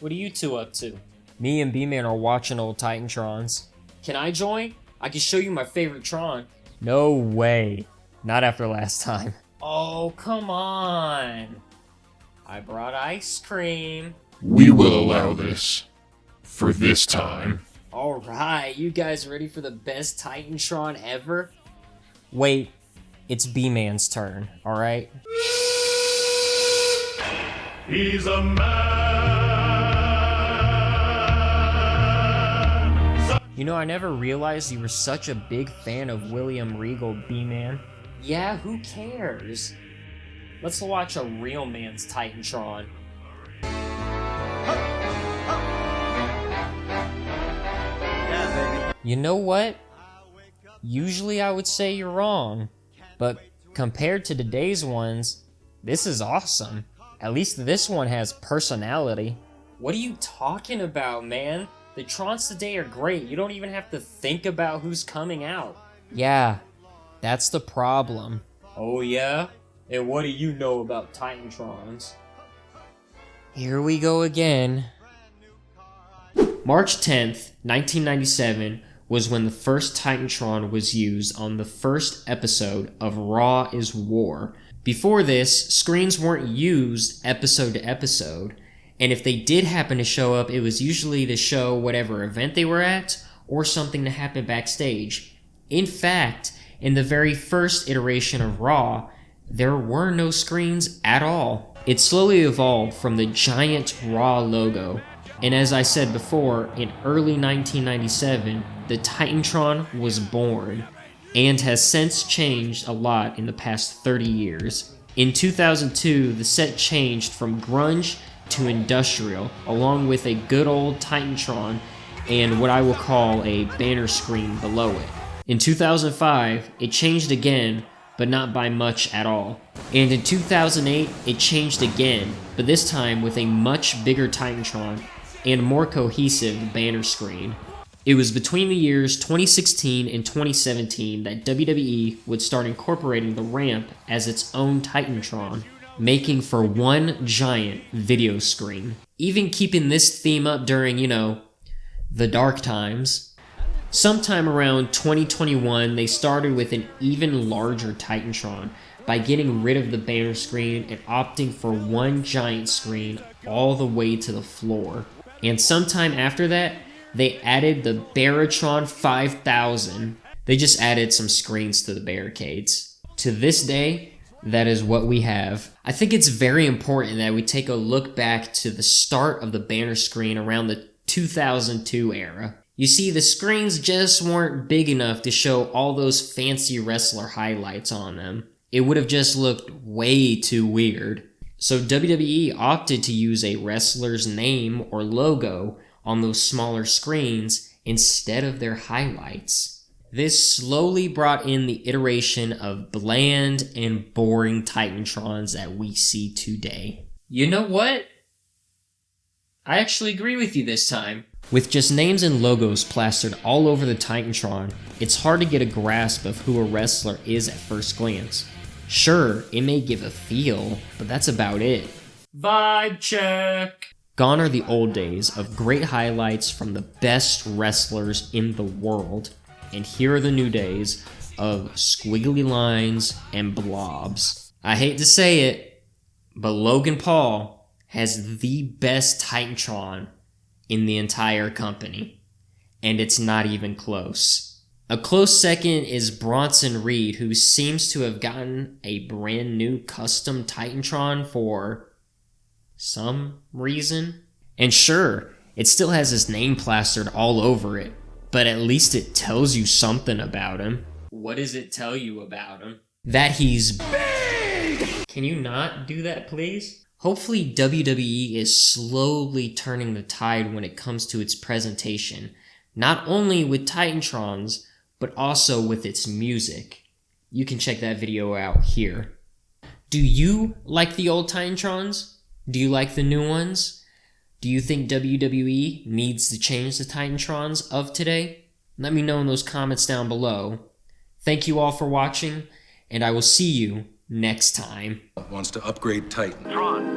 What are you two up to? Me and B-Man are watching old Titantrons. Can I join? I can show you my favorite Tron. No way. Not after last time. Oh, come on. I brought ice cream. We will allow this. For this time. Alright, you guys ready for the best Titantron ever? Wait, it's B-Man's turn, alright? He's a man. You know, I never realized you were such a big fan of William Regal, B-Man. Yeah, who cares? Let's watch a real man's Titantron. You know what? Usually I would say you're wrong, but compared to today's ones, this is awesome. At least this one has personality. What are you talking about, man? The Trons today are great. You don't even have to think about who's coming out. Yeah, that's the problem. Oh yeah? And what do you know about Titantrons? Here we go again. March 10th, 1997 was when the first Titantron was used on the first episode of Raw is War. Before this, screens weren't used episode to episode, and if they did happen to show up, it was usually to show whatever event they were at, or something to happen backstage. In fact, in the very first iteration of Raw, there were no screens at all. It slowly evolved from the giant Raw logo, and as I said before, in early 1997, the Titantron was born, and has since changed a lot in the past 30 years. In 2002, the set changed from grunge to industrial, along with a good old Titantron and what I will call a banner screen below it. In 2005, it changed again, but not by much at all. And in 2008, it changed again, but this time with a much bigger Titantron and more cohesive banner screen. It was between the years 2016 and 2017 that WWE would start incorporating the ramp as its own Titantron, making for one giant video screen. Even keeping this theme up during, the dark times. Sometime around 2021, they started with an even larger Titantron by getting rid of the banner screen and opting for one giant screen all the way to the floor. And sometime after that, they added the Baratron 5000. They just added some screens to the barricades. To this day, that is what we have. I think it's very important that we take a look back to the start of the banner screen around the 2002 era. You see, the screens just weren't big enough to show all those fancy wrestler highlights on them. It would have just looked way too weird. So WWE opted to use a wrestler's name or logo on those smaller screens instead of their highlights. This slowly brought in the iteration of bland and boring Titantrons that we see today. You know what? I actually agree with you this time. With just names and logos plastered all over the Titantron, it's hard to get a grasp of who a wrestler is at first glance. Sure, it may give a feel, but that's about it. Vibe check! Gone are the old days of great highlights from the best wrestlers in the world, and here are the new days of squiggly lines and blobs. I hate to say it, but Logan Paul has the best Titantron in the entire company, and it's not even close. A close second is Bronson Reed, who seems to have gotten a brand new custom Titantron for some reason. And sure, it still has his name plastered all over it, but at least it tells you something about him. What does it tell you about him? That he's big! Can you not do that, please? Hopefully WWE is slowly turning the tide when it comes to its presentation, not only with Titantrons, but also with its music. You can check that video out here. Do you like the old Titantrons? Do you like the new ones? Do you think WWE needs to change the Titantrons of today? Let me know in those comments down below. Thank you all for watching, and I will see you next time. Wants to upgrade Titan.